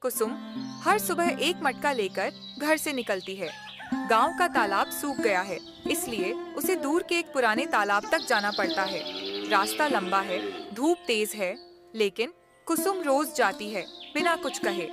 कुसुम हर सुबह एक मटका लेकर घर से निकलती है। गांव का तालाब सूख गया है, इसलिए उसे दूर के एक पुराने तालाब तक जाना पड़ता है। रास्ता लंबा है, धूप तेज है, लेकिन कुसुम रोज जाती है बिना कुछ कहे।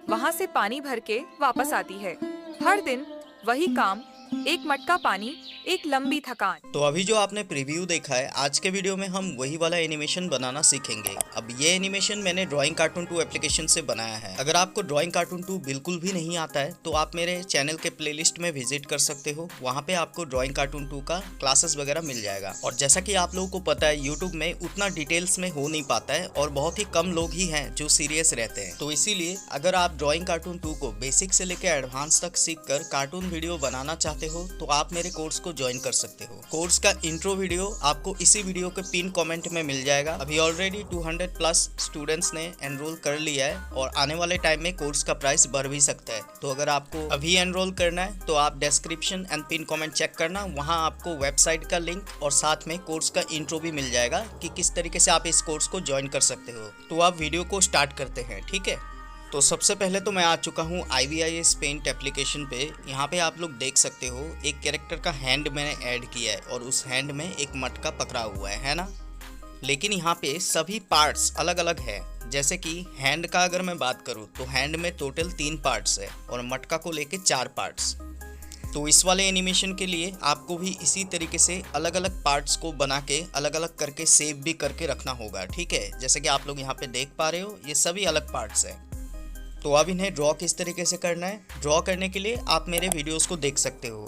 वहां से पानी भर के वापस आती है। हर दिन वही काम, एक मटका पानी, एक लंबी थकान। तो अभी जो आपने प्रीव्यू देखा है, आज के वीडियो में हम वही वाला एनिमेशन बनाना सीखेंगे। अब ये एनिमेशन मैंने ड्राइंग कार्टून 2 एप्लीकेशन से बनाया है। अगर आपको ड्राइंग कार्टून 2 बिल्कुल भी नहीं आता है तो आप मेरे चैनल के प्लेलिस्ट में विजिट कर सकते हो। वहाँ पे आपको ड्राइंग कार्टून 2 का क्लासेस वगैरह मिल जाएगा। और जैसा कि आप लोगों को पता है, यूट्यूब में उतना डिटेल्स में हो नहीं पाता है और बहुत ही कम लोग ही हैं जो सीरियस रहते हैं। तो इसीलिए अगर आप ड्राइंग कार्टून 2 को बेसिक से लेकर एडवांस तक सीख कर कार्टून वीडियो बनाना चाहते हो तो आप मेरे कोर्स को ज्वाइन कर सकते हो। कोर्स का इंट्रो वीडियो आपको इसी वीडियो के पिन कमेंट में मिल जाएगा। अभी ऑलरेडी 200 प्लस स्टूडेंट्स ने एनरोल कर लिया है और आने वाले टाइम में कोर्स का प्राइस बढ़ भी सकता है। तो अगर आपको अभी एनरोल करना है तो आप description and pin comment check करना, वहां आपको वेबसाइट का लिंक और साथ में कोर्स का इंट्रो भी मिल जाएगा कि किस तरीके से आप इस कोर्स को ज्वाइन कर सकते हो। तो आप वीडियो को स्टार्ट करते हैं, ठीक है। तो सबसे पहले तो मैं आ चुका हूँ IVIS पेंट एप्लीकेशन पे। यहाँ पे आप लोग देख सकते हो एक कैरेक्टर का हैंड मैंने ऐड किया है और उस हैंड में एक मटका पकड़ा हुआ है ना। लेकिन यहाँ पे सभी पार्ट्स अलग अलग है। जैसे कि हैंड का अगर मैं बात करूँ तो हैंड में टोटल 3 पार्ट्स है और मटका को लेके 4 पार्ट्स। तो इस वाले एनिमेशन के लिए आपको भी इसी तरीके से अलग अलग पार्ट्स को बना के अलग अलग करके सेव भी करके रखना होगा, ठीक है। जैसे कि आप लोग यहाँ पे देख पा रहे हो, ये सभी अलग पार्ट्स है। तो अब इन्हें ड्रॉ किस तरीके से करना है, ड्रॉ करने के लिए आप मेरे वीडियोस को देख सकते हो।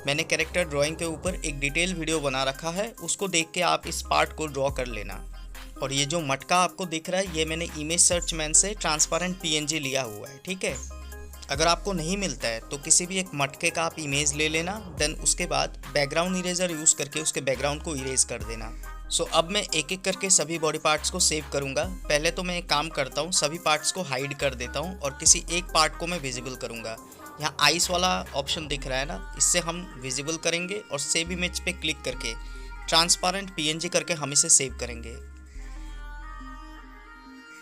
मैंने कैरेक्टर ड्राइंग के ऊपर एक डिटेल वीडियो बना रखा है, उसको देख के आप इस पार्ट को ड्रॉ कर लेना। और ये जो मटका आपको दिख रहा है, ये मैंने इमेज सर्च मैन से ट्रांसपेरेंट PNG लिया हुआ है, ठीक है। अगर आपको नहीं मिलता है तो किसी भी एक मटके का आप इमेज ले लेना, देन उसके बाद बैकग्राउंड इरेजर यूज़ करके उसके बैकग्राउंड को इरेज कर देना। अब मैं एक एक करके सभी बॉडी पार्ट्स को सेव करूंगा। पहले तो मैं एक काम करता हूं, सभी पार्ट्स को हाइड कर देता हूं और किसी एक पार्ट को मैं विजिबल करूंगा। यहाँ आइस वाला ऑप्शन दिख रहा है ना, इससे हम विजिबल करेंगे और सेव इमेज पे क्लिक करके ट्रांसपेरेंट PNG करके हम इसे सेव करेंगे।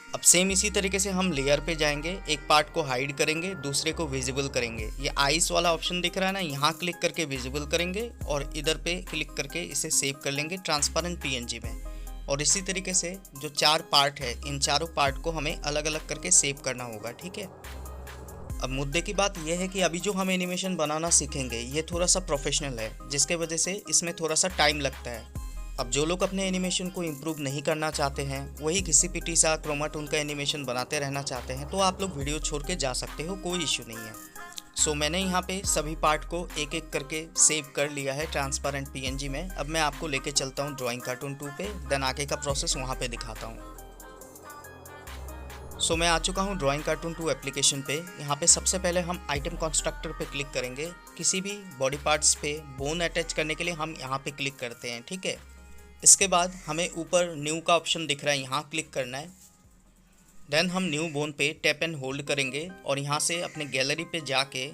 अब सेम इसी तरीके से हम लेयर पे जाएंगे, एक पार्ट को हाइड करेंगे, दूसरे को विजिबल करेंगे। ये आइस वाला ऑप्शन दिख रहा है ना, यहाँ क्लिक करके विजिबल करेंगे और इधर पे क्लिक करके इसे सेव कर लेंगे ट्रांसपेरेंट PNG में। और इसी तरीके से जो 4 पार्ट है, इन चारों पार्ट को हमें अलग अलग करके सेव करना होगा, ठीक है। अब मुद्दे की बात यह है कि अभी जो हम एनिमेशन बनाना सीखेंगे ये थोड़ा सा प्रोफेशनल है, जिसके वजह से इसमें थोड़ा सा टाइम लगता है। अब जो लोग अपने एनिमेशन को इम्प्रूव नहीं करना चाहते हैं, वही घिसी पिटी सा क्रोमा टून का एनिमेशन बनाते रहना चाहते हैं, तो आप लोग वीडियो छोड़ के जा सकते हो, कोई इशू नहीं है। मैंने यहाँ पे सभी पार्ट को एक एक करके सेव कर लिया है ट्रांसपेरेंट PNG में। अब मैं आपको लेके चलता हूँ ड्राइंग कार्टून 2 पे, देन आगे का प्रोसेस वहाँ पे दिखाता हूँ। मैं आ चुका हूँ ड्राइंग कार्टून 2 एप्लीकेशन पे। यहाँ पे सबसे पहले हम आइटम कंस्ट्रक्टर पे क्लिक करेंगे। किसी भी बॉडी पार्ट्स पे बोन अटैच करने के लिए हम यहाँ पे क्लिक करते हैं, ठीक है। इसके बाद हमें ऊपर न्यू का ऑप्शन दिख रहा है, यहाँ क्लिक करना है। देन हम न्यू बोन पे टैप एंड होल्ड करेंगे और यहाँ से अपने गैलरी पे जाके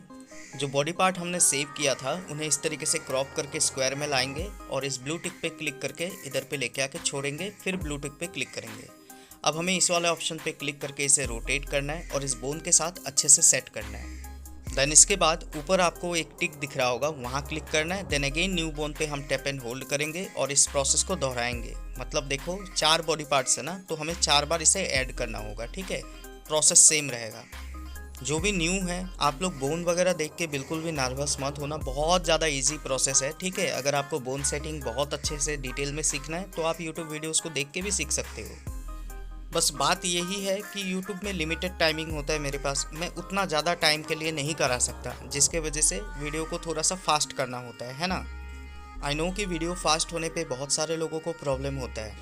जो बॉडी पार्ट हमने सेव किया था उन्हें इस तरीके से क्रॉप करके स्क्वायर में लाएंगे और इस ब्लू टिक पे क्लिक करके इधर पे लेके आके छोड़ेंगे, फिर ब्लू टिक पे क्लिक करेंगे। अब हमें इस वाले ऑप्शन पे क्लिक करके इसे रोटेट करना है और इस बोन के साथ अच्छे से सेट करना है। देन इसके बाद ऊपर आपको एक टिक दिख रहा होगा, वहाँ क्लिक करना है। देन अगेन न्यू बोन पे हम टैप एंड होल्ड करेंगे और इस प्रोसेस को दोहराएंगे। मतलब देखो 4 बॉडी पार्ट्स है ना, तो हमें 4 बार इसे ऐड करना होगा, ठीक है। प्रोसेस सेम रहेगा। जो भी न्यू है, आप लोग बोन वगैरह देख के बिल्कुल भी नर्वस मत होना, बहुत ज़्यादा ईजी प्रोसेस है, ठीक है। अगर आपको बोन सेटिंग बहुत अच्छे से डिटेल में सीखना है तो आप यूट्यूब वीडियोज़ को देख के भी सीख सकते हो। बस बात यही है कि YouTube में लिमिटेड टाइमिंग होता है मेरे पास, मैं उतना ज़्यादा टाइम के लिए नहीं करा सकता, जिसके वजह से वीडियो को थोड़ा सा फास्ट करना होता है ना। आई नो कि वीडियो फास्ट होने पे बहुत सारे लोगों को प्रॉब्लम होता है,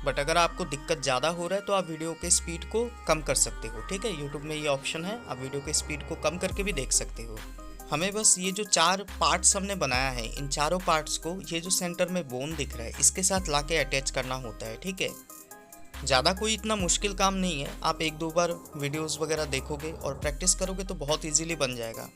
बट अगर आपको दिक्कत ज़्यादा हो रहा है तो आप वीडियो के स्पीड को कम कर सकते हो, ठीक है। YouTube में ये ऑप्शन है, आप वीडियो के स्पीड को कम करके भी देख सकते हो। हमें बस ये जो 4 पार्ट्स हमने बनाया है, इन चारों पार्ट्स को ये जो सेंटर में बोन दिख रहा है इसके साथ ला के अटैच करना होता है, ठीक है। ज़्यादा कोई इतना मुश्किल काम नहीं है, आप 1-2 बार वीडियोस वगैरह देखोगे और प्रैक्टिस करोगे तो बहुत इजीली बन जाएगा।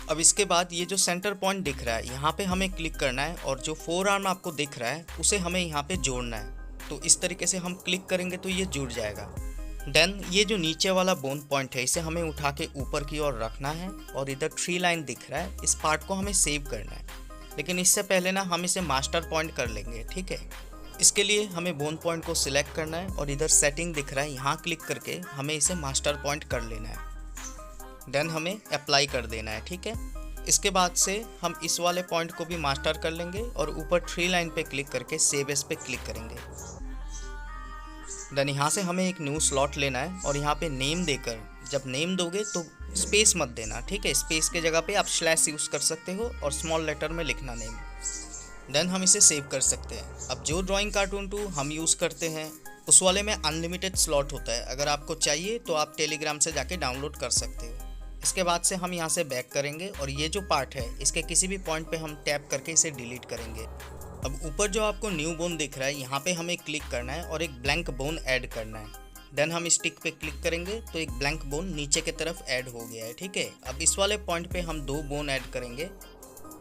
अब इसके बाद ये जो सेंटर पॉइंट दिख रहा है, यहाँ पे हमें क्लिक करना है और जो 4 आर्म आपको दिख रहा है उसे हमें यहाँ पे जोड़ना है। तो इस तरीके से हम क्लिक करेंगे तो ये जुड़ जाएगा। देन ये जो नीचे वाला बोन पॉइंट है इसे हमें उठा के ऊपर की ओर रखना है और इधर 3 लाइन दिख रहा है, इस पार्ट को हमें सेव करना है। लेकिन इससे पहले ना हम इसे मास्टर पॉइंट कर लेंगे, ठीक है। इसके लिए हमें बोन पॉइंट को सिलेक्ट करना है और इधर सेटिंग दिख रहा है, यहाँ क्लिक करके हमें इसे मास्टर पॉइंट कर लेना है। देन हमें अप्लाई कर देना है, ठीक है। इसके बाद से हम इस वाले पॉइंट को भी मास्टर कर लेंगे और ऊपर 3 लाइन पे क्लिक करके सेव एज पे क्लिक करेंगे। देन यहाँ से हमें एक न्यू स्लॉट लेना है और यहाँ पे नेम देकर, जब नेम दोगे तो स्पेस मत देना, ठीक है। स्पेस के जगह पे आप स्लैश यूज़ कर सकते हो और स्मॉल लेटर में लिखना नेम। देन हम इसे सेव कर सकते हैं। अब जो ड्राइंग कार्टून 2 हम यूज़ करते हैं उस वाले में अनलिमिटेड स्लॉट होता है। अगर आपको चाहिए तो आप टेलीग्राम से जाके डाउनलोड कर सकते हो। इसके बाद से हम यहाँ से बैक करेंगे और ये जो पार्ट है इसके किसी भी पॉइंट पे हम टैप करके इसे डिलीट करेंगे। अब ऊपर जो आपको न्यू बोन दिख रहा है यहाँ पे हमें क्लिक करना है और एक ब्लैंक बोन ऐड करना है। देन हम स्टिक पे क्लिक करेंगे तो एक ब्लैंक बोन नीचे की तरफ ऐड हो गया है, ठीक है। अब इस वाले पॉइंट पे हम 2 बोन ऐड करेंगे,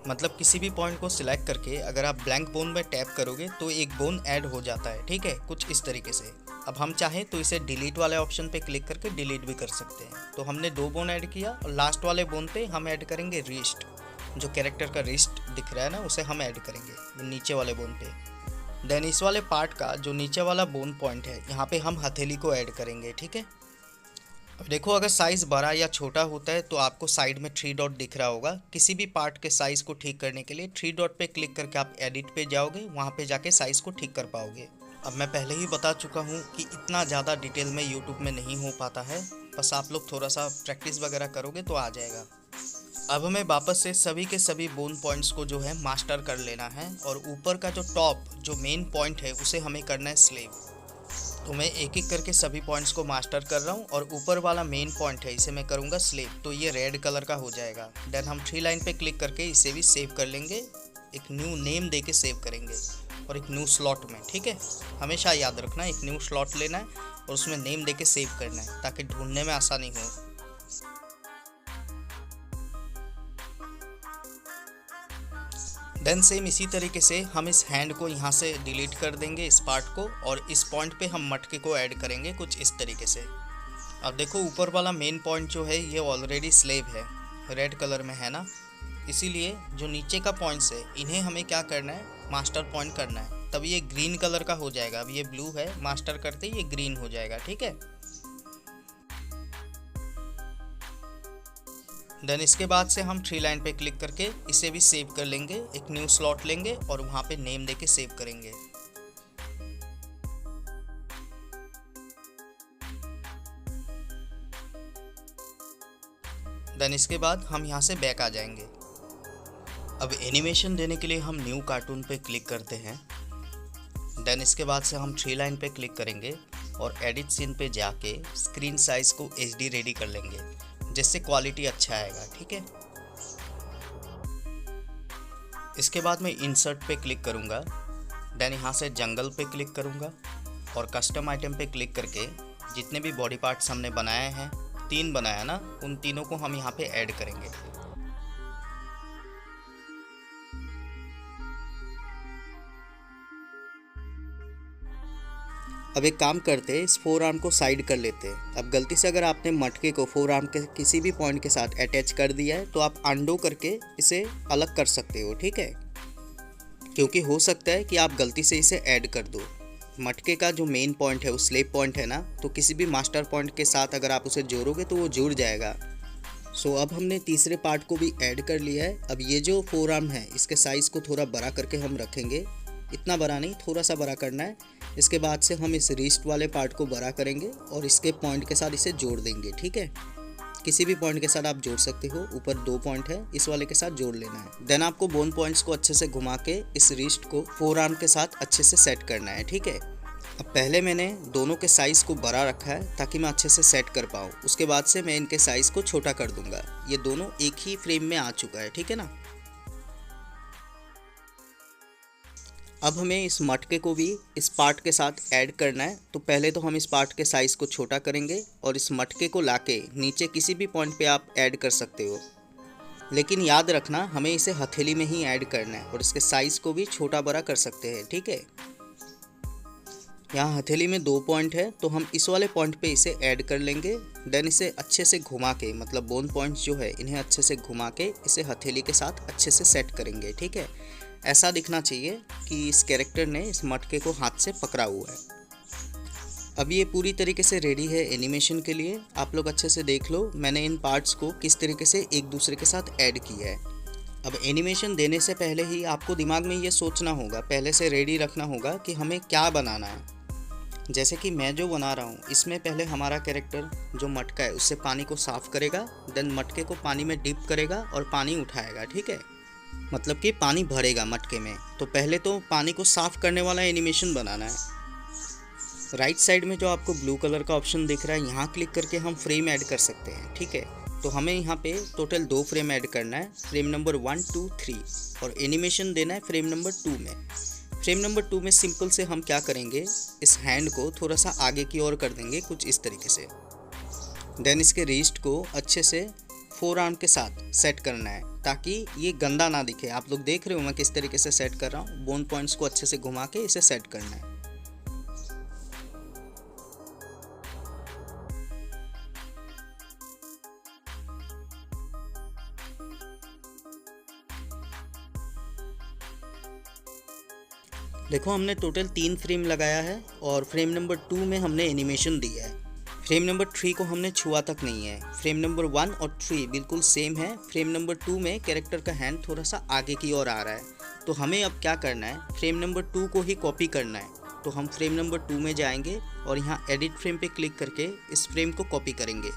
मतलब किसी भी पॉइंट को सिलेक्ट करके अगर आप ब्लैंक बोन में टैप करोगे तो एक बोन ऐड हो जाता है, ठीक है, कुछ इस तरीके से। अब हम चाहें तो इसे डिलीट वाले ऑप्शन पे क्लिक करके डिलीट भी कर सकते हैं। तो हमने 2 बोन ऐड किया और लास्ट वाले बोन पे हम ऐड करेंगे रिस्ट, जो कैरेक्टर का रिस्ट दिख रहा है ना उसे हम ऐड करेंगे नीचे वाले बोन पे। देन इस वाले पार्ट का जो नीचे वाला बोन पॉइंट है यहाँ पे हम हथेली को ऐड करेंगे, ठीक है। अब देखो अगर साइज़ बड़ा या छोटा होता है तो आपको साइड में 3 डॉट दिख रहा होगा। किसी भी पार्ट के साइज़ को ठीक करने के लिए 3 डॉट पे क्लिक करके आप एडिट पे जाओगे, वहाँ पे जाके साइज़ को ठीक कर पाओगे। अब मैं पहले ही बता चुका हूँ कि इतना ज़्यादा डिटेल में यूट्यूब में नहीं हो पाता है, बस आप लोग थोड़ा सा प्रैक्टिस वगैरह करोगे तो आ जाएगा। अब हमें वापस से सभी के सभी बोन पॉइंट्स को जो है मास्टर कर लेना है और ऊपर का जो टॉप जो मेन पॉइंट है उसे हमें करना है स्लेव। तो मैं एक एक करके सभी पॉइंट्स को मास्टर कर रहा हूँ और ऊपर वाला मेन पॉइंट है इसे मैं करूँगा स्लेव, तो ये रेड कलर का हो जाएगा। देन हम 3 लाइन पे क्लिक करके इसे भी सेव कर लेंगे, एक न्यू नेम दे के सेव करेंगे और एक न्यू स्लॉट में, ठीक है। हमेशा याद रखना एक न्यू स्लॉट लेना है और उसमें नेम दे के सेव करना है ताकि ढूंढने में आसानी हो। देन सेम इसी तरीके से हम इस हैंड को यहाँ से डिलीट कर देंगे, इस पार्ट को, और इस पॉइंट पे हम मटके को ऐड करेंगे कुछ इस तरीके से। अब देखो ऊपर वाला मेन पॉइंट जो है ये ऑलरेडी स्लेव है, रेड कलर में है ना, इसीलिए जो नीचे का पॉइंट्स है इन्हें हमें क्या करना है, मास्टर पॉइंट करना है, तब ये ग्रीन कलर का हो जाएगा। अब ये ब्लू है, मास्टर करते ही ये ग्रीन हो जाएगा, ठीक है। देन इसके बाद से हम 3 लाइन पे क्लिक करके इसे भी सेव कर लेंगे, एक न्यू स्लॉट लेंगे और वहाँ पे नेम देके सेव करेंगे। देन इसके बाद हम यहाँ से बैक आ जाएंगे। अब एनिमेशन देने के लिए हम न्यू कार्टून पे क्लिक करते हैं। देन इसके बाद से हम 3 लाइन पे क्लिक करेंगे और एडिट सीन पे जाके स्क्रीन साइज को HD रेडी कर लेंगे, जिससे क्वालिटी अच्छा आएगा, ठीक है। इसके बाद मैं इंसर्ट पे क्लिक करूँगा। देन यहाँ से जंगल पे क्लिक करूँगा और कस्टम आइटम पे क्लिक करके जितने भी बॉडी पार्ट्स हमने बनाए हैं, 3 बनाया ना, उन तीनों को हम यहाँ पे ऐड करेंगे। अब एक काम करते हैं, इस 4 आर्म को साइड कर लेते हैं। अब गलती से अगर आपने मटके को 4 आर्म के किसी भी पॉइंट के साथ अटैच कर दिया है तो आप अनडू करके इसे अलग कर सकते हो, ठीक है, क्योंकि हो सकता है कि आप गलती से इसे ऐड कर दो। मटके का जो मेन पॉइंट है वो स्लेव पॉइंट है ना, तो किसी भी मास्टर पॉइंट के साथ अगर आप उसे जोड़ोगे तो वो जुड़ जाएगा। सो अब हमने तीसरे पार्ट को भी ऐड कर लिया है। अब ये जो 4 आर्म है इसके साइज़ को थोड़ा बड़ा करके हम रखेंगे, इतना बड़ा नहीं, थोड़ा सा बड़ा करना है। इसके बाद से हम इस रिस्ट वाले पार्ट को बड़ा करेंगे और इसके पॉइंट के साथ इसे जोड़ देंगे, ठीक है। किसी भी पॉइंट के साथ आप जोड़ सकते हो, ऊपर 2 पॉइंट है, इस वाले के साथ जोड़ लेना है। देन आपको बोन पॉइंट्स को अच्छे से घुमा के इस रिस्ट को 4 आर्म के साथ अच्छे से सेट करना है, ठीक है। अब पहले मैंने दोनों के साइज़ को बड़ा रखा है ताकि मैं अच्छे से सेट कर पाऊँ। उसके बाद से मैं इनके साइज़ को छोटा कर दूंगा। ये दोनों एक ही फ्रेम में आ चुका है, ठीक है ना। अब हमें इस मटके को भी इस पार्ट के साथ ऐड करना है। तो पहले तो हम इस पार्ट के साइज़ को छोटा करेंगे और इस मटके को लाके नीचे किसी भी पॉइंट पे आप ऐड कर सकते हो, लेकिन याद रखना हमें इसे हथेली में ही ऐड करना है और इसके साइज़ को भी छोटा बड़ा कर सकते हैं, ठीक है। यहाँ हथेली में 2 पॉइंट है, तो हम इस वाले पॉइंट पे इसे ऐड कर लेंगे। देन इसे अच्छे से घुमा के, मतलब बोन पॉइंट्स जो है इन्हें अच्छे से घुमा के इसे हथेली के साथ अच्छे से सेट करेंगे। ठीक है, ऐसा दिखना चाहिए कि इस कैरेक्टर ने इस मटके को हाथ से पकड़ा हुआ है। अब ये पूरी तरीके से रेडी है एनिमेशन के लिए। आप लोग अच्छे से देख लो मैंने इन पार्ट्स को किस तरीके से एक दूसरे के साथ ऐड किया है। अब एनिमेशन देने से पहले ही आपको दिमाग में ये सोचना होगा, पहले से रेडी रखना होगा कि हमें क्या बनाना है। जैसे कि मैं जो बना रहा हूँ इसमें पहले हमारा कैरेक्टर जो मटका है उससे पानी को साफ़ करेगा, देन मटके को पानी में डिप करेगा और पानी उठाएगा। ठीक है, मतलब कि पानी भरेगा मटके में। तो पहले तो पानी को साफ़ करने वाला एनिमेशन बनाना है। राइट साइड में जो आपको ब्लू कलर का ऑप्शन दिख रहा है, यहाँ क्लिक करके हम फ्रेम ऐड कर सकते हैं। ठीक है, तो हमें यहाँ पे टोटल 2 फ्रेम ऐड करना है, फ्रेम नंबर 1, 2, 3, और एनिमेशन देना है फ्रेम नंबर 2 में। फ्रेम नंबर 2 में सिंपल से हम क्या करेंगे, इस हैंड को थोड़ा सा आगे की ओर कर देंगे कुछ इस तरीके से। देन इसके रिस्ट को अच्छे से फोर आर्म के साथ सेट करना है ताकि ये गंदा ना दिखे। आप लोग देख रहे हो मैं किस तरीके से सेट कर रहा हूँ। बोन पॉइंट्स को अच्छे से घुमा के इसे सेट करना है। देखो हमने टोटल 3 फ्रेम लगाया है और फ्रेम नंबर 2 में हमने एनिमेशन दिया है। फ्रेम नंबर 3 को हमने छुआ तक नहीं है। फ्रेम नंबर 1 और 3 बिल्कुल सेम है। फ्रेम नंबर 2 में कैरेक्टर का हैंड थोड़ा सा आगे की ओर आ रहा है। तो हमें अब क्या करना है, फ्रेम नंबर 2 को ही कॉपी करना है। तो हम फ्रेम नंबर 2 में जाएंगे और यहाँ एडिट फ्रेम पे क्लिक करके इस फ्रेम को कॉपी करेंगे।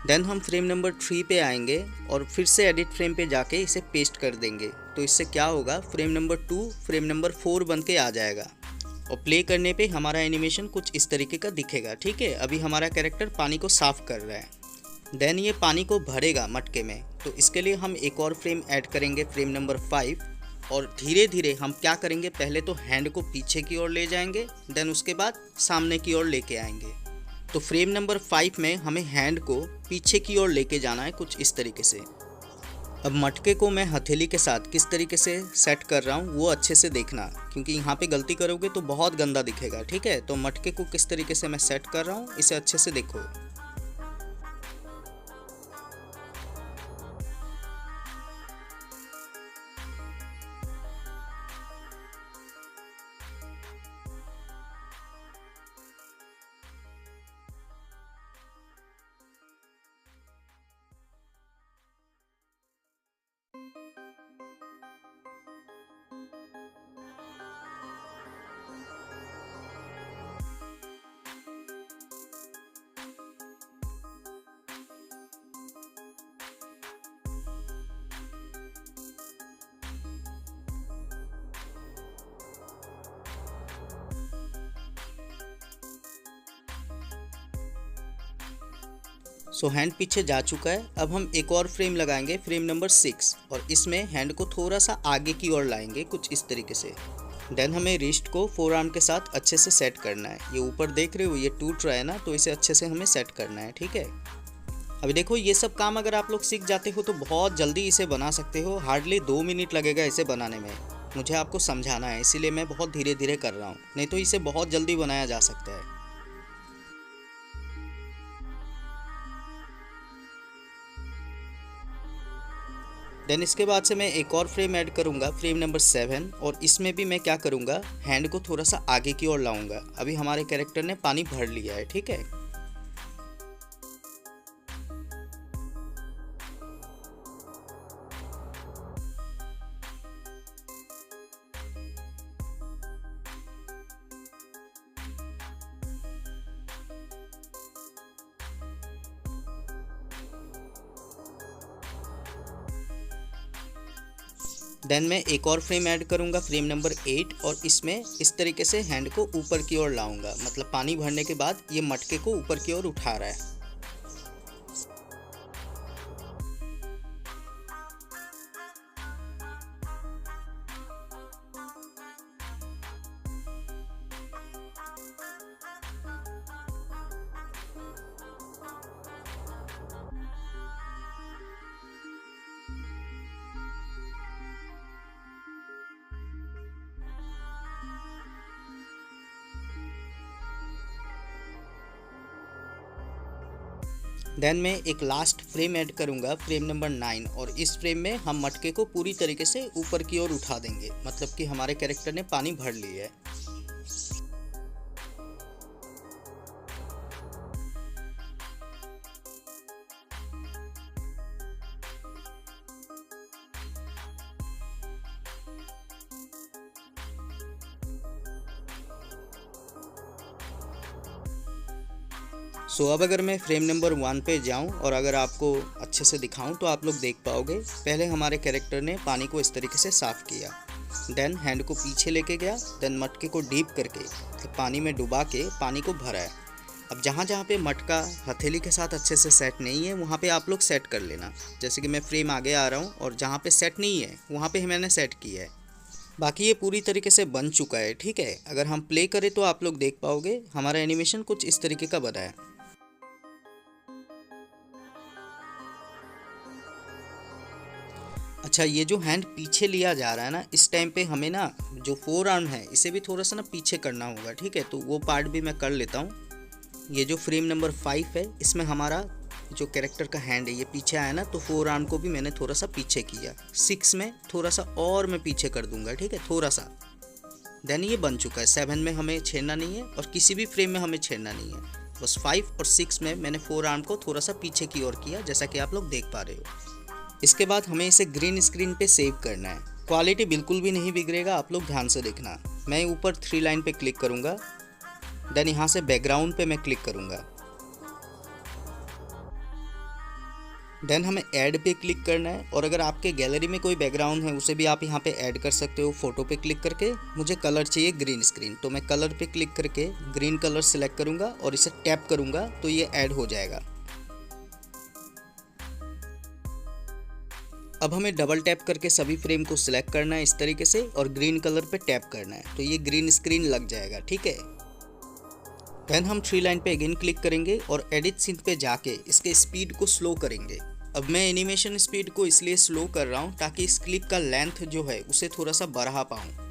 देन हम फ्रेम नंबर 3 पे आएंगे और फिर से एडिट फ्रेम पे जाके इसे पेस्ट कर देंगे। तो इससे क्या होगा, फ्रेम नंबर 2 फ्रेम नंबर 4 बन के आ जाएगा और प्ले करने पे हमारा एनिमेशन कुछ इस तरीके का दिखेगा। ठीक है, अभी हमारा कैरेक्टर पानी को साफ़ कर रहा है। देन ये पानी को भरेगा मटके में, तो इसके लिए हम एक और फ्रेम ऐड करेंगे, फ्रेम नंबर 5। और धीरे धीरे हम क्या करेंगे, पहले तो हैंड को पीछे की ओर ले जाएंगे, देन उसके बाद सामने की ओर लेके आएंगे। तो फ्रेम नंबर 5 में हमें हैंड को पीछे की ओर लेके जाना है कुछ इस तरीके से। अब मटके को मैं हथेली के साथ किस तरीके से सेट कर रहा हूँ वो अच्छे से देखना, क्योंकि यहाँ पे गलती करोगे तो बहुत गंदा दिखेगा। ठीक है, तो मटके को किस तरीके से मैं सेट कर रहा हूँ इसे अच्छे से देखो। सो हैंड पीछे जा चुका है। अब हम एक और फ्रेम लगाएंगे, फ्रेम नंबर 6, और इसमें हैंड को थोड़ा सा आगे की ओर लाएंगे कुछ इस तरीके से। देन हमें रिस्ट को फोर आर्म के साथ अच्छे से सेट करना है। ये ऊपर देख रहे हो ये टूट रहा है ना, तो इसे अच्छे से हमें सेट करना है। ठीक है, अभी देखो ये सब काम अगर आप लोग सीख जाते हो तो बहुत जल्दी इसे बना सकते हो। हार्डली 2 मिनट लगेगा इसे बनाने में। मुझे आपको समझाना है इसीलिए मैं बहुत धीरे धीरे कर रहा हूँ, नहीं तो इसे बहुत जल्दी बनाया जा सकता है। देन इसके बाद से मैं एक और फ्रेम ऐड करूंगा, फ्रेम नंबर 7, और इसमें भी मैं क्या करूंगा, हैंड को थोड़ा सा आगे की ओर लाऊंगा। अभी हमारे कैरेक्टर ने पानी भर लिया है। ठीक है, देन मैं एक और फ्रेम ऐड करूंगा, फ्रेम नंबर 8, और इसमें इस तरीके से हैंड को ऊपर की ओर लाऊंगा। मतलब पानी भरने के बाद ये मटके को ऊपर की ओर उठा रहा है। देन मैं एक लास्ट फ्रेम ऐड करूँगा, फ्रेम नंबर 9, और इस फ्रेम में हम मटके को पूरी तरीके से ऊपर की ओर उठा देंगे, मतलब कि हमारे कैरेक्टर ने पानी भर लिया है। अब अगर मैं फ्रेम नंबर 1 पे जाऊं और अगर आपको अच्छे से दिखाऊं तो आप लोग देख पाओगे, पहले हमारे कैरेक्टर ने पानी को इस तरीके से साफ़ किया, देन हैंड को पीछे लेके गया, देन मटके को डीप करके तो पानी में डुबा के पानी को भरा है। अब जहाँ जहाँ पे मटका हथेली के साथ अच्छे से सेट नहीं है वहाँ पे आप लोग सेट कर लेना। जैसे कि मैं फ्रेम आगे आ रहा हूँ और जहाँ पे सेट नहीं है वहाँ पे मैंने सेट किया है। बाकी ये पूरी तरीके से बन चुका है, ठीक है। अगर हम प्ले करें तो आप लोग देख पाओगे हमारा एनिमेशन कुछ इस तरीके का बना है। अच्छा, ये जो हैंड पीछे लिया जा रहा है ना, इस टाइम पे हमें ना जो फोर आर्म है इसे भी थोड़ा सा ना पीछे करना होगा, ठीक है। तो वो पार्ट भी मैं कर लेता हूँ। ये जो फ्रेम नंबर 5 है इसमें हमारा जो कैरेक्टर का हैंड है ये पीछे आया ना, तो फोर आर्म को भी मैंने थोड़ा सा पीछे किया। 6 में थोड़ा सा और मैं पीछे कर दूंगा, ठीक है, थोड़ा सा। देन ये बन चुका है। 7 में हमें छेड़ना नहीं है और किसी भी फ्रेम में हमें छेड़ना नहीं है। बस 5 और 6 में मैंने फोर आर्म को थोड़ा सा पीछे की ओर किया, जैसा कि आप लोग देख पा रहे हो। इसके बाद हमें इसे ग्रीन स्क्रीन पे सेव करना है। क्वालिटी बिल्कुल भी नहीं बिगड़ेगा, आप लोग ध्यान से देखना। मैं ऊपर 3 लाइन पे क्लिक करूँगा, देन यहाँ से बैकग्राउंड पे मैं क्लिक करूँगा, देन हमें ऐड पे क्लिक करना है। और अगर आपके गैलरी में कोई बैकग्राउंड है उसे भी आप यहाँ पे ऐड कर सकते हो। फोटो पे क्लिक करके मुझे कलर चाहिए ग्रीन स्क्रीन, तो मैं कलर पे क्लिक करके ग्रीन कलर सिलेक्ट करूँगा और इसे टैप करूँगा तो ये ऐड हो जाएगा। अब हमें डबल टैप करके सभी फ्रेम को सिलेक्ट करना है इस तरीके से और ग्रीन कलर पे टैप करना है, तो ये ग्रीन स्क्रीन लग जाएगा, ठीक है। देन हम 3 लाइन पे अगेन क्लिक करेंगे और एडिट सीन पे जाके इसके स्पीड को स्लो करेंगे। अब मैं एनिमेशन स्पीड को इसलिए स्लो कर रहा हूँ ताकि इस क्लिप का लेंथ जो है उसे थोड़ा सा बढ़ा पाऊँ।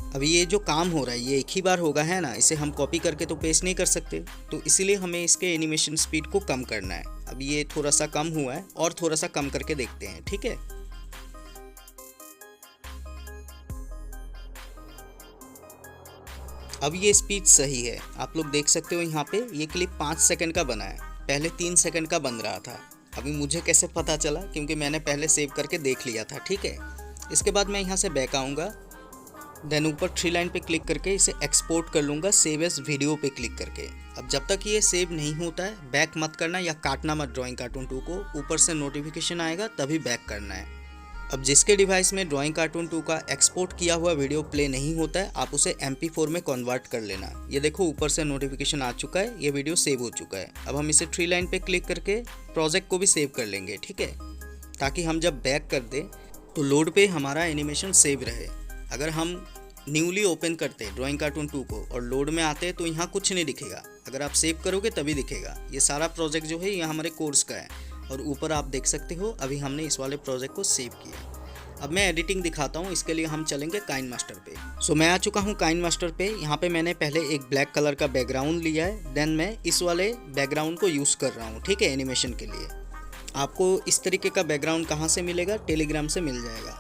अब ये जो काम हो रहा है ये एक ही बार होगा, है ना, इसे हम कॉपी करके तो पेस्ट नहीं कर सकते, तो इसीलिए हमें इसके एनिमेशन स्पीड को कम करना है। अब ये थोड़ा सा कम हुआ है और थोड़ा सा कम करके देखते हैं, ठीक है। अब ये स्पीड सही है, आप लोग देख सकते हो यहाँ पे ये क्लिप 5 सेकंड का बना है, पहले 3 सेकंड का बन रहा था। अभी मुझे कैसे पता चला, क्योंकि मैंने पहले सेव करके देख लिया था, ठीक है। इसके बाद मैं यहाँ से बैक आऊँगा, देन ऊपर 3 लाइन पे क्लिक करके इसे एक्सपोर्ट कर लूँगा सेव एज वीडियो पे क्लिक करके। अब जब तक ये सेव नहीं होता है बैक मत करना या काटना मत ड्राइंग कार्टून 2 को, ऊपर से नोटिफिकेशन आएगा तभी बैक करना है। अब जिसके डिवाइस में ड्राइंग कार्टून 2 का एक्सपोर्ट किया हुआ वीडियो प्ले नहीं होता है आप उसे MP4 में कन्वर्ट कर लेना। ये देखो ऊपर से नोटिफिकेशन आ चुका है, ये वीडियो सेव हो चुका है। अब हम इसे 3 लाइन पे क्लिक करके प्रोजेक्ट को भी सेव कर लेंगे, ठीक है, ताकि हम जब बैक कर दें तो लोड पे हमारा एनिमेशन सेव रहे। अगर हम न्यूली ओपन करते ड्राइंग कार्टून 2 को और लोड में आते तो यहाँ कुछ नहीं दिखेगा, अगर आप सेव करोगे तभी दिखेगा। ये सारा प्रोजेक्ट जो है ये हमारे कोर्स का है और ऊपर आप देख सकते हो अभी हमने इस वाले प्रोजेक्ट को सेव किया। अब मैं एडिटिंग दिखाता हूँ, इसके लिए हम चलेंगे काइनमास्टर पे। मैं आ चुका हूँ काइनमास्टर पे। यहाँ पे मैंने पहले एक ब्लैक कलर का बैकग्राउंड लिया है, देन मैं इस वाले बैकग्राउंड को यूज़ कर रहा हूँ, ठीक है, एनिमेशन के लिए। आपको इस तरीके का बैकग्राउंड कहाँ से मिलेगा, टेलीग्राम से मिल जाएगा।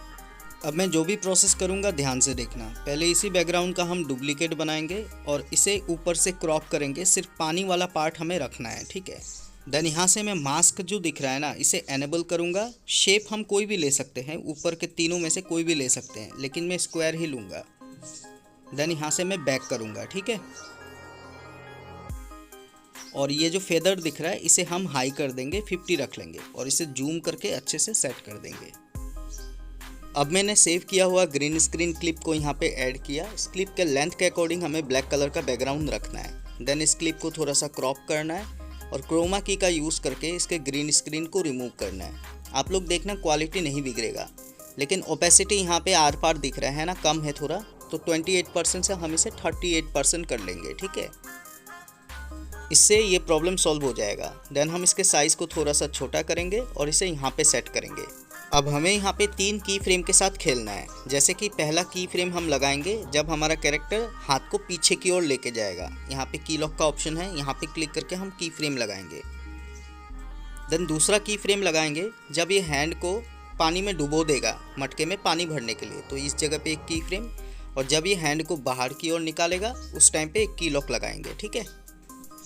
अब मैं जो भी प्रोसेस करूँगा ध्यान से देखना। पहले इसी बैकग्राउंड का हम डुप्लीकेट बनाएंगे और इसे ऊपर से क्रॉप करेंगे, सिर्फ पानी वाला पार्ट हमें रखना है, ठीक है। देन यहाँ से मैं मास्क जो दिख रहा है ना इसे एनेबल करूँगा। शेप हम कोई भी ले सकते हैं, ऊपर के तीनों में से कोई भी ले सकते हैं, लेकिन मैं स्क्वायर ही लूँगा। देन यहाँ से मैं बैक करूँगा, ठीक है। और ये जो फेदर दिख रहा है इसे हम हाई कर देंगे, 50 रख लेंगे और इसे जूम करके अच्छे से सेट कर देंगे। अब मैंने सेव किया हुआ ग्रीन स्क्रीन क्लिप को यहाँ पे ऐड किया। इस क्लिप के लेंथ के अकॉर्डिंग हमें ब्लैक कलर का बैकग्राउंड रखना है। देन इस क्लिप को थोड़ा सा क्रॉप करना है और क्रोमा की का यूज़ करके इसके ग्रीन स्क्रीन को रिमूव करना है। आप लोग देखना क्वालिटी नहीं बिगड़ेगा, लेकिन ओपेसिटी यहाँ पे आर पार दिख रहा है ना, कम है थोड़ा, तो 28% से हम इसे 38% कर लेंगे, ठीक है। इससे ये प्रॉब्लम सॉल्व हो जाएगा। देन हम इसके साइज़ को थोड़ा सा छोटा करेंगे और इसे यहाँ पे सेट करेंगे। अब हमें यहाँ पे 3 की फ्रेम के साथ खेलना है। जैसे कि पहला की फ्रेम हम लगाएंगे जब हमारा कैरेक्टर हाथ को पीछे की ओर लेके जाएगा। यहाँ पे की लॉक का ऑप्शन है, यहाँ पे क्लिक करके हम की फ्रेम लगाएंगे। देन दूसरा की फ्रेम लगाएंगे जब ये हैंड को पानी में डुबो देगा मटके में पानी भरने के लिए, तो इस जगह पे एक की फ्रेम, और जब ये हैंड को बाहर की ओर निकालेगा उस टाइम पे एक की लॉक लगाएंगे, ठीक है।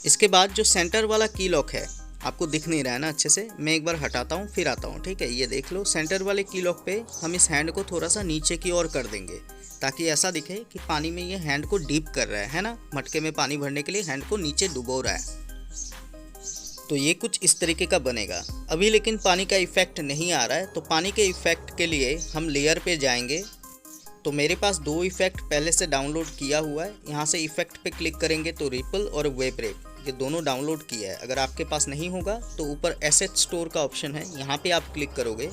इसके बाद जो सेंटर वाला की लॉक है, आपको दिख नहीं रहा है ना अच्छे से, मैं एक बार हटाता हूँ फिर आता हूँ, ठीक है। ये देख लो, सेंटर वाले की लॉक पे हम इस हैंड को थोड़ा सा नीचे की ओर कर देंगे ताकि ऐसा दिखे कि पानी में ये हैंड को डीप कर रहा है ना, मटके में पानी भरने के लिए हैंड को नीचे डुबो रहा है। तो ये कुछ इस तरीके का बनेगा। अभी लेकिन पानी का इफेक्ट नहीं आ रहा है, तो पानी के इफेक्ट के लिए हम लेयर पे जाएंगे। तो मेरे पास 2 इफेक्ट पहले से डाउनलोड किया हुआ है। यहाँ से इफेक्ट पे क्लिक करेंगे तो रिपल और वेव ब्रेक, ये दोनों डाउनलोड किया है। अगर आपके पास नहीं होगा तो ऊपर एसेट स्टोर का ऑप्शन है, यहाँ पे आप क्लिक करोगे।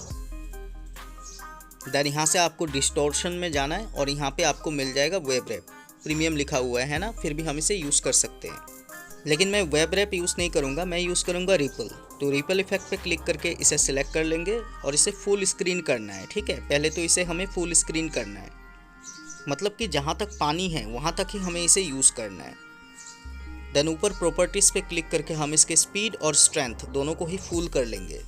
देन यहाँ से आपको डिस्टॉर्शन में जाना है और यहाँ पे आपको मिल जाएगा वेव रैप, प्रीमियम लिखा हुआ है ना, फिर भी हम इसे यूज़ कर सकते हैं। लेकिन मैं वेब रैप यूज़ नहीं करूँगा, मैं यूज़ करूँगा रिपल। तो रिपल इफेक्ट पे क्लिक करके इसे सिलेक्ट कर लेंगे और इसे फुल स्क्रीन करना है, ठीक है। पहले तो इसे हमें फुल स्क्रीन करना है, मतलब कि जहाँ तक पानी है वहाँ तक ही हमें इसे यूज़ करना है। देन ऊपर प्रॉपर्टीज़ पे क्लिक करके हम इसके स्पीड और स्ट्रेंथ दोनों को ही फुल कर लेंगे।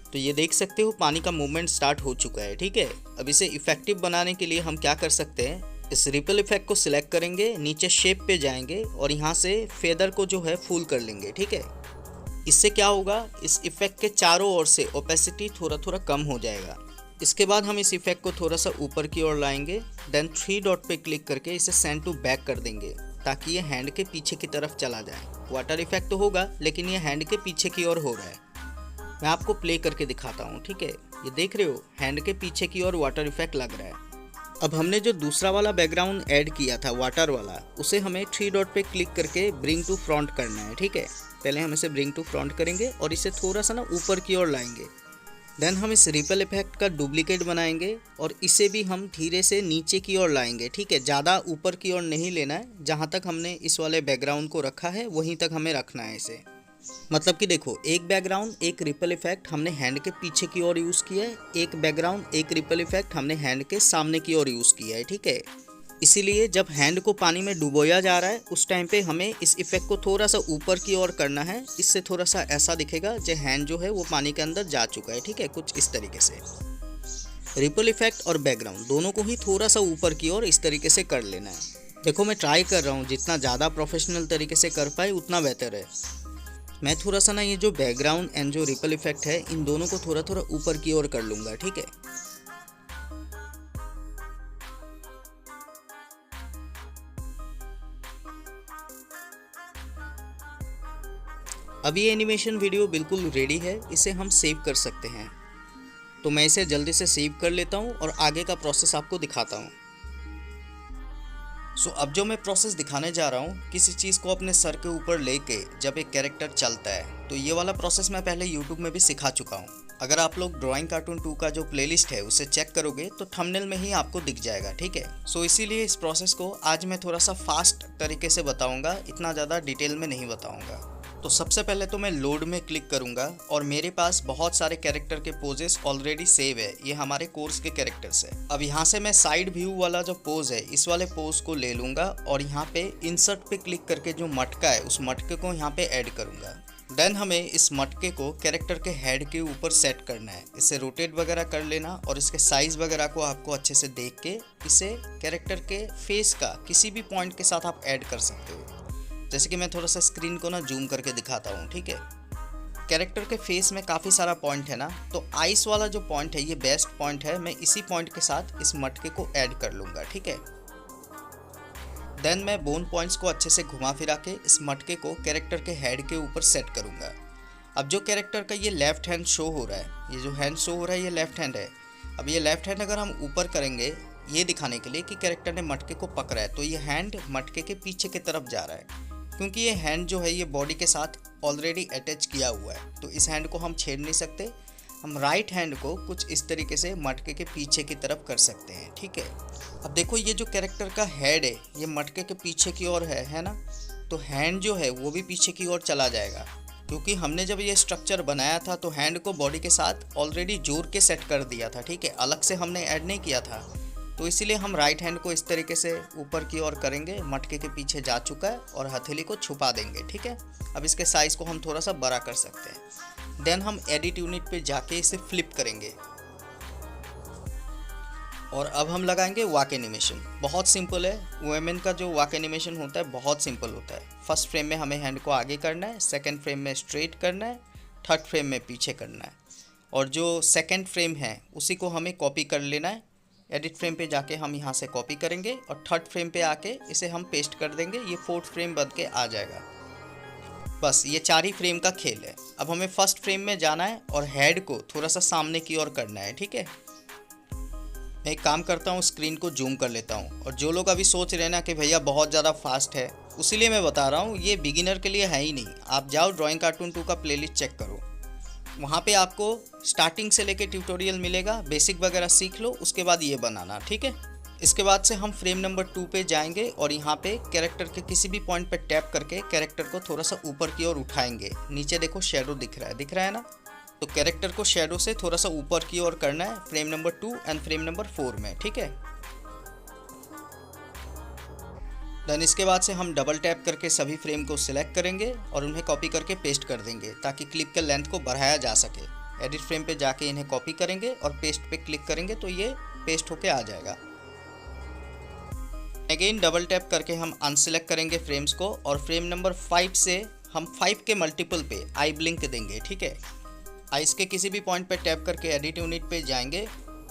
तो ये देख सकते हो पानी का मूवमेंट स्टार्ट हो चुका है, ठीक है। अब इसे इफेक्टिव बनाने के लिए हम क्या कर सकते हैं, इस रिपल इफेक्ट को सिलेक्ट करेंगे, नीचे शेप पे जाएंगे और यहाँ से फेदर को जो है फुल कर लेंगे, ठीक है। इससे क्या होगा, इस इफेक्ट के चारों ओर से ओपेसिटी थोड़ा थोड़ा कम हो जाएगा। इसके बाद हम इस इफेक्ट को थोड़ा सा ऊपर की ओर लाएंगे। देन 3 डॉट पे क्लिक करके इसे सेंड टू बैक कर देंगे ताकि ये हैंड के पीछे की तरफ चला जाए। वाटर इफेक्ट तो होगा लेकिन ये हैंड के पीछे की ओर हो रहा है। मैं आपको प्ले करके दिखाता हूँ, ठीक है। ये देख रहे हो, हैंड के पीछे की ओर वाटर इफेक्ट लग रहा है। अब हमने जो दूसरा वाला बैकग्राउंड ऐड किया था वाटर वाला, उसे हमें 3 डॉट पे क्लिक करके ब्रिंग टू फ्रंट करना है, ठीक है। पहले हम इसे ब्रिंग टू फ्रंट करेंगे और इसे थोड़ा सा ना ऊपर की ओर लाएंगे। देन हम इस रिपल इफेक्ट का डुप्लीकेट बनाएंगे और इसे भी हम धीरे से नीचे की ओर लाएंगे, ठीक है। ज़्यादा ऊपर की ओर नहीं लेना है, जहाँ तक हमने इस वाले बैकग्राउंड को रखा है वहीं तक हमें रखना है इसे। मतलब कि देखो, एक बैकग्राउंड एक रिपल इफेक्ट हमने हैंड के पीछे की ओर यूज़ किया है, एक बैकग्राउंड एक रिपल इफेक्ट हमने हैंड के सामने की ओर यूज़ किया है, ठीक है। इसीलिए जब हैंड को पानी में डुबोया जा रहा है उस टाइम पे हमें इस इफेक्ट को थोड़ा सा ऊपर की ओर करना है। इससे थोड़ा सा ऐसा दिखेगा जो हैंड जो है वो पानी के अंदर जा चुका है, ठीक है, कुछ इस तरीके से। रिपल इफेक्ट और बैकग्राउंड दोनों को ही थोड़ा सा ऊपर की ओर इस तरीके से कर लेना है। देखो, मैं ट्राई कर रहा हूँ, जितना ज़्यादा प्रोफेशनल तरीके से कर पाए उतना बेहतर है। मैं थोड़ा सा ना ये जो बैकग्राउंड एंड जो रिपल इफेक्ट है इन दोनों को थोड़ा थोड़ा ऊपर की ओर कर लूँगा, ठीक है। अब ये एनिमेशन वीडियो बिल्कुल रेडी है, इसे हम सेव कर सकते हैं। तो मैं इसे जल्दी से सेव कर लेता हूँ और आगे का प्रोसेस आपको दिखाता हूँ। सो अब जो मैं प्रोसेस दिखाने जा रहा हूँ, किसी चीज़ को अपने सर के ऊपर लेके जब एक कैरेक्टर चलता है, तो ये वाला प्रोसेस मैं पहले यूट्यूब में भी सिखा चुका हूँ। अगर आप लोग ड्राइंग कार्टून 2 का जो प्लेलिस्ट है उसे चेक करोगे तो थंबनेल में ही आपको दिख जाएगा, ठीक है। सो इसीलिए इस प्रोसेस को आज मैं थोड़ा सा फास्ट तरीके से बताऊँगा, इतना ज़्यादा डिटेल में नहीं बताऊँगा। तो सबसे पहले तो मैं लोड में क्लिक करूंगा और मेरे पास बहुत सारे कैरेक्टर के पोजेस ऑलरेडी सेव है, ये हमारे कोर्स के कैरेक्टर्स है। अब यहाँ से मैं साइड व्यू वाला जो पोज है, इस वाले पोज को ले लूँगा और यहाँ पे इंसर्ट पे क्लिक करके जो मटका है उस मटके को यहाँ पे ऐड करूँगा। देन हमें इस मटके को कैरेक्टर के हेड के ऊपर सेट करना है। इसे रोटेट वगैरह कर लेना और इसके साइज़ वगैरह को आपको अच्छे से देख के इसे कैरेक्टर के फेस का किसी भी पॉइंट के साथ आप ऐड कर सकते हो। जैसे कि मैं थोड़ा सा स्क्रीन को ना जूम करके दिखाता हूँ, ठीक है। कैरेक्टर के फेस में काफ़ी सारा पॉइंट है ना, तो आइस वाला जो पॉइंट है ये बेस्ट पॉइंट है। मैं इसी पॉइंट के साथ इस मटके को ऐड कर लूँगा, ठीक है। देन मैं बोन पॉइंट्स को अच्छे से घुमा फिरा के इस मटके को कैरेक्टर के हेड के ऊपर सेट करूँगा। अब जो कैरेक्टर का ये लेफ्ट हैंड शो हो रहा है, ये जो हैंड शो हो रहा है ये लेफ्ट हैंड है। अब ये लेफ्ट हैंड अगर हम ऊपर करेंगे ये दिखाने के लिए कि कैरेक्टर ने मटके को पकड़ा है, तो ये हैंड मटके के पीछे की तरफ जा रहा है, क्योंकि ये हैंड जो है ये बॉडी के साथ ऑलरेडी अटैच किया हुआ है, तो इस हैंड को हम छेड़ नहीं सकते। हम राइट हैंड को कुछ इस तरीके से मटके के पीछे की तरफ कर सकते हैं, ठीक है। अब देखो, ये जो कैरेक्टर का हेड है ये मटके के पीछे की ओर है ना, तो हैंड जो है वो भी पीछे की ओर चला जाएगा, क्योंकि हमने जब ये स्ट्रक्चर बनाया था तो हैंड को बॉडी के साथ ऑलरेडी जोड़ के सेट कर दिया था, ठीक है, अलग से हमने ऐड नहीं किया था। तो इसीलिए हम राइट हैंड को इस तरीके से ऊपर की ओर करेंगे, मटके के पीछे जा चुका है और हथेली को छुपा देंगे, ठीक है। अब इसके साइज़ को हम थोड़ा सा बड़ा कर सकते हैं। देन हम एडिट यूनिट पे जाके इसे फ्लिप करेंगे और अब हम लगाएंगे वॉक एनिमेशन। बहुत सिंपल है, वुमेन का जो वॉक एनिमेशन होता है बहुत सिंपल होता है। फर्स्ट फ्रेम में हमें हैंड को आगे करना है, सेकंड फ्रेम में स्ट्रेट करना है, थर्ड फ्रेम में पीछे करना है और जो सेकंड फ्रेम है उसी को हमें कॉपी कर लेना है। एडिट फ्रेम पे जाके हम यहाँ से कॉपी करेंगे और थर्ड फ्रेम पे आके इसे हम पेस्ट कर देंगे। ये फोर्थ फ्रेम बन के आ जाएगा। बस ये 4 ही फ्रेम का खेल है। अब हमें फर्स्ट फ्रेम में जाना है और हेड को थोड़ा सा सामने की ओर करना है, ठीक है। मैं एक काम करता हूँ, स्क्रीन को जूम कर लेता हूँ। और जो लोग अभी सोच रहे हैं ना कि भैया बहुत ज़्यादा फास्ट है, उसीलिए मैं बता रहा हूँ ये बिगिनर के लिए है ही नहीं। आप जाओ ड्राइंग कार्टून 2 का प्लेलिस्ट चेक करो, वहाँ पे आपको स्टार्टिंग से लेके ट्यूटोरियल मिलेगा। बेसिक वगैरह सीख लो, उसके बाद ये बनाना, ठीक है। इसके बाद से हम फ्रेम नंबर 2 पे जाएंगे और यहाँ पे कैरेक्टर के किसी भी पॉइंट पे टैप करके कैरेक्टर को थोड़ा सा ऊपर की ओर उठाएंगे। नीचे देखो शेडो दिख रहा है ना, तो कैरेक्टर को शेडो से थोड़ा सा ऊपर की ओर करना है frame number 2 and frame number 4 में, ठीक है। देन इसके बाद से हम डबल टैप करके सभी फ्रेम को सिलेक्ट करेंगे और उन्हें कॉपी करके पेस्ट कर देंगे ताकि क्लिप के लेंथ को बढ़ाया जा सके। एडिट फ्रेम पे जाके इन्हें कॉपी करेंगे और पेस्ट पे क्लिक करेंगे तो ये पेस्ट होके आ जाएगा। अगेन डबल टैप करके हम अनसिलेक्ट करेंगे फ्रेम्स को और फ्रेम नंबर 5 से हम 5 के मल्टीपल पे आई ब्लिंक देंगे, ठीक है। आइस के किसी भी पॉइंट पे टैप करके एडिट यूनिट पे जाएंगे।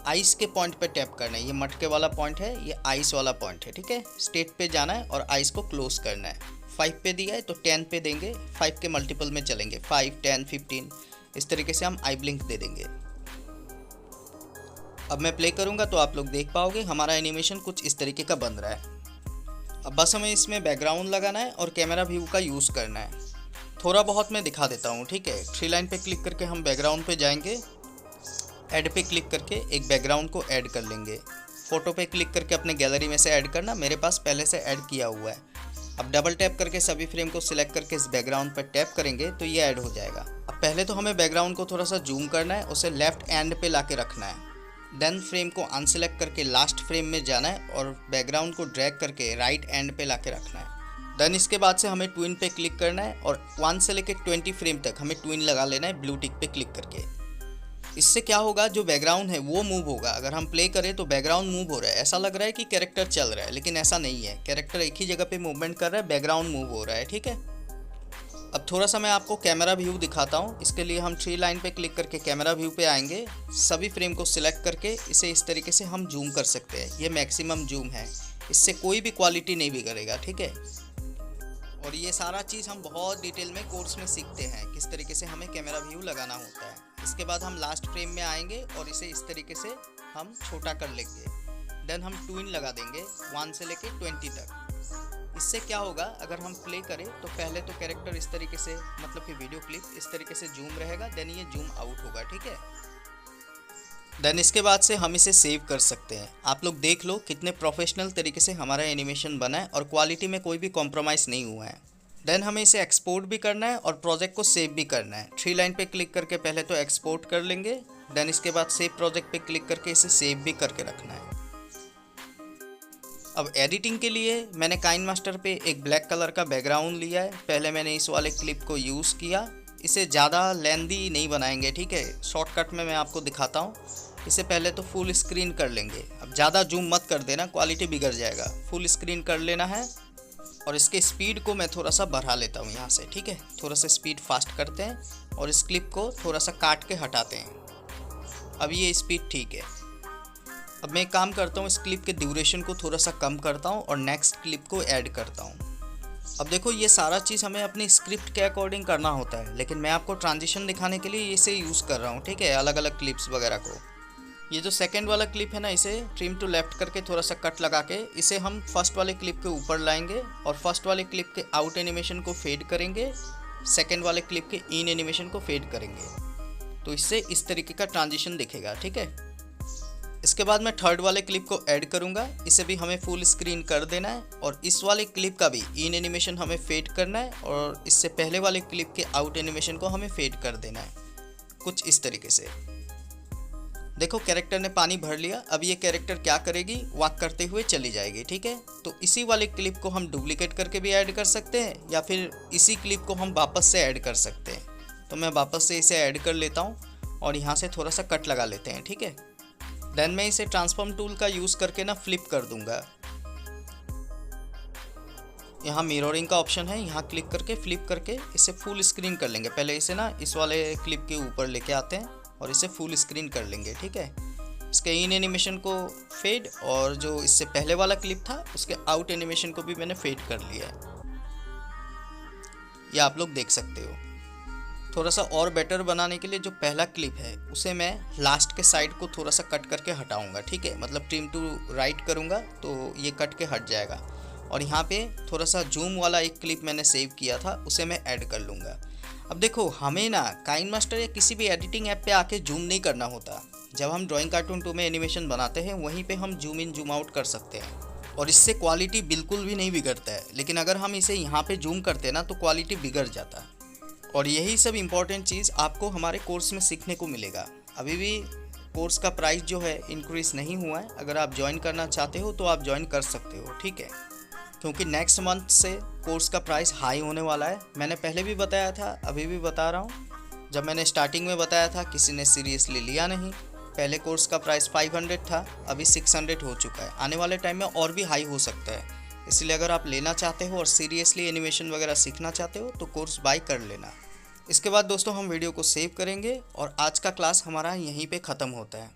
आइस के पॉइंट पे टैप करना है, ये मटके वाला पॉइंट है, ये आइस वाला पॉइंट है, ठीक है। स्टेट पे जाना है और आइस को क्लोज करना है। 5 पे दिया है तो 10 पे देंगे, 5 के मल्टीपल में चलेंगे, 5, 10, 15 इस तरीके से हम आई ब्लिंक दे देंगे। अब मैं प्ले करूँगा तो आप लोग देख पाओगे हमारा एनिमेशन कुछ इस तरीके का बन रहा है। अब बस हमें इसमें बैकग्राउंड लगाना है और कैमरा व्यू का यूज़ करना है। थोड़ा बहुत मैं दिखा देता हूँ, ठीक है। 3 लाइन पे क्लिक करके हम बैकग्राउंड पे जाएंगे, ऐड पे क्लिक करके एक बैकग्राउंड को ऐड कर लेंगे। फ़ोटो पे क्लिक करके अपने गैलरी में से ऐड करना, मेरे पास पहले से ऐड किया हुआ है। अब डबल टैप करके सभी फ्रेम को सिलेक्ट करके इस बैकग्राउंड पर टैप करेंगे तो ये ऐड हो जाएगा। अब पहले तो हमें बैकग्राउंड को थोड़ा सा जूम करना है, उसे लेफ्ट एंड पे ला के रखना है। देन फ्रेम को अनसेलेक्ट करके लास्ट फ्रेम में जाना है और बैकग्राउंड को ड्रैग करके राइट एंड पे ला के रखना है। देन इसके बाद से हमें ट्विन पे क्लिक करना है और 1 से लेकर 20 फ्रेम तक हमें ट्विन लगा लेना है ब्लू टिक पे क्लिक करके। इससे क्या होगा, जो बैकग्राउंड है वो मूव होगा। अगर हम प्ले करें तो बैकग्राउंड मूव हो रहा है, ऐसा लग रहा है कि कैरेक्टर चल रहा है, लेकिन ऐसा नहीं है। कैरेक्टर एक ही जगह पे मूवमेंट कर रहा है, बैकग्राउंड मूव हो रहा है, ठीक है। अब थोड़ा सा मैं आपको कैमरा व्यू दिखाता हूँ। इसके लिए हम 3 लाइन पे क्लिक करके कैमरा व्यू पे आएंगे। सभी फ्रेम को सिलेक्ट करके इसे इस तरीके से हम जूम कर सकते हैं। ये मैक्सिमम जूम है, इससे कोई भी क्वालिटी नहीं बिगड़ेगा, ठीक है। और ये सारा चीज़ हम बहुत डिटेल में कोर्स में सीखते हैं, किस तरीके से हमें कैमरा व्यू लगाना होता है। इसके बाद हम लास्ट फ्रेम में आएंगे और इसे इस तरीके से हम छोटा कर लेंगे। देन हम ट्विन लगा देंगे 1 से लेके 20 तक। इससे क्या होगा, अगर हम प्ले करें तो पहले तो कैरेक्टर इस तरीके से, मतलब कि वीडियो क्लिप इस तरीके से जूम रहेगा, देन ये जूम आउट होगा, ठीक है। देन इसके बाद से हम इसे सेव कर सकते हैं। आप लोग देख लो कितने प्रोफेशनल तरीके से हमारा एनिमेशन बना है और क्वालिटी में कोई भी कॉम्प्रोमाइज़ नहीं हुआ है। देन हमें इसे एक्सपोर्ट भी करना है और प्रोजेक्ट को सेव भी करना है। 3 लाइन पे क्लिक करके पहले तो एक्सपोर्ट कर लेंगे, देन इसके बाद सेव प्रोजेक्ट पे क्लिक करके इसे सेव भी करके रखना है। अब एडिटिंग के लिए मैंने काइनमास्टर पे एक ब्लैक कलर का बैकग्राउंड लिया है। पहले मैंने इस वाले क्लिप को यूज़ किया। इसे ज़्यादा लेंदी नहीं बनाएंगे, ठीक है। शॉर्टकट में मैं आपको दिखाता हूँ। इसे पहले तो फुल स्क्रीन कर लेंगे। अब ज़्यादा जूम मत कर देना, क्वालिटी बिगड़ जाएगा। फुल स्क्रीन कर लेना है और इसके स्पीड को मैं थोड़ा सा बढ़ा लेता हूँ यहाँ से, ठीक है। थोड़ा सा स्पीड फास्ट करते हैं और इस क्लिप को थोड़ा सा काट के हटाते हैं। अब ये स्पीड ठीक है। अब मैं एक काम करता हूँ, इस क्लिप के ड्यूरेशन को थोड़ा सा कम करता हूँ और नेक्स्ट क्लिप को ऐड करता हूँ। अब देखो ये सारा चीज़ हमें अपनी स्क्रिप्ट के अकॉर्डिंग करना होता है, लेकिन मैं आपको ट्रांजिशन दिखाने के लिए इसे यूज़ कर रहा हूँ, ठीक है, अलग अलग क्लिप्स वगैरह को। ये जो सेकंड वाला क्लिप है ना, इसे ट्रिम टू लेफ्ट करके थोड़ा सा कट लगा के इसे हम फर्स्ट वाले क्लिप के ऊपर लाएंगे और फर्स्ट वाले क्लिप के आउट एनिमेशन को फेड करेंगे, सेकंड वाले क्लिप के इन एनिमेशन को फेड करेंगे। तो इससे इस तरीके का ट्रांजिशन दिखेगा, ठीक है। इसके बाद मैं थर्ड वाले क्लिप को ऐड करूंगा। इसे भी हमें फुल स्क्रीन कर देना है और इस वाले क्लिप का भी इन एनिमेशन हमें फेड करना है और इससे पहले वाले क्लिप के आउट एनिमेशन को हमें फेड कर देना है, कुछ इस तरीके से। देखो कैरेक्टर ने पानी भर लिया। अब ये कैरेक्टर क्या करेगी, वॉक करते हुए चली जाएगी, ठीक है। तो इसी वाले क्लिप को हम डुप्लीकेट करके भी ऐड कर सकते हैं या फिर इसी क्लिप को हम वापस से ऐड कर सकते हैं। तो मैं वापस से इसे ऐड कर लेता हूँ और यहाँ से थोड़ा सा कट लगा लेते हैं, ठीक है। देन मैं इसे ट्रांसफॉर्म टूल का यूज़ करके ना फ्लिप कर दूंगा। यहाँ मिररिंग का ऑप्शन है, यहाँ क्लिक करके फ्लिप करके इसे फुल स्क्रीन कर लेंगे। पहले इसे ना इस वाले क्लिप के ऊपर लेके आते हैं और इसे फुल स्क्रीन कर लेंगे, ठीक है। इसके इन एनिमेशन को फेड और जो इससे पहले वाला क्लिप था उसके आउट एनिमेशन को भी मैंने फेड कर लिया है, ये आप लोग देख सकते हो। थोड़ा सा और बेटर बनाने के लिए जो पहला क्लिप है उसे मैं लास्ट के साइड को थोड़ा सा कट करके हटाऊंगा, ठीक है। मतलब ट्रिम टू राइट करूंगा तो ये कट के हट जाएगा। और यहाँ पे थोड़ा सा जूम वाला एक क्लिप मैंने सेव किया था, उसे मैं ऐड कर लूँगा। अब देखो, हमें ना काइनमास्टर या किसी भी एडिटिंग ऐप पे आके जूम नहीं करना होता। जब हम ड्राइंग कार्टून 2 में एनिमेशन बनाते हैं वहीं पे हम जूम इन जूम आउट कर सकते हैं और इससे क्वालिटी बिल्कुल भी नहीं बिगड़ता है। लेकिन अगर हम इसे यहाँ पे जूम करते हैं ना तो क्वालिटी बिगड़ जाता है। और यही सब इम्पॉर्टेंट चीज़ आपको हमारे कोर्स में सीखने को मिलेगा। अभी भी कोर्स का प्राइस जो है इंक्रीज़ नहीं हुआ है। अगर आप ज्वाइन करना चाहते हो तो आप ज्वाइन कर सकते हो, ठीक है। क्योंकि नेक्स्ट मंथ से कोर्स का प्राइस हाई होने वाला है। मैंने पहले भी बताया था, अभी भी बता रहा हूँ। जब मैंने स्टार्टिंग में बताया था किसी ने सीरियसली लिया नहीं। पहले कोर्स का प्राइस 500 था, अभी 600 हो चुका है। आने वाले टाइम में और भी हाई हो सकता है। इसलिए अगर आप लेना चाहते हो और सीरियसली एनिमेशन वगैरह सीखना चाहते हो तो कोर्स बाय कर लेना। इसके बाद दोस्तों हम वीडियो को सेव करेंगे और आज का क्लास हमारा यहीं पे ख़त्म होता है।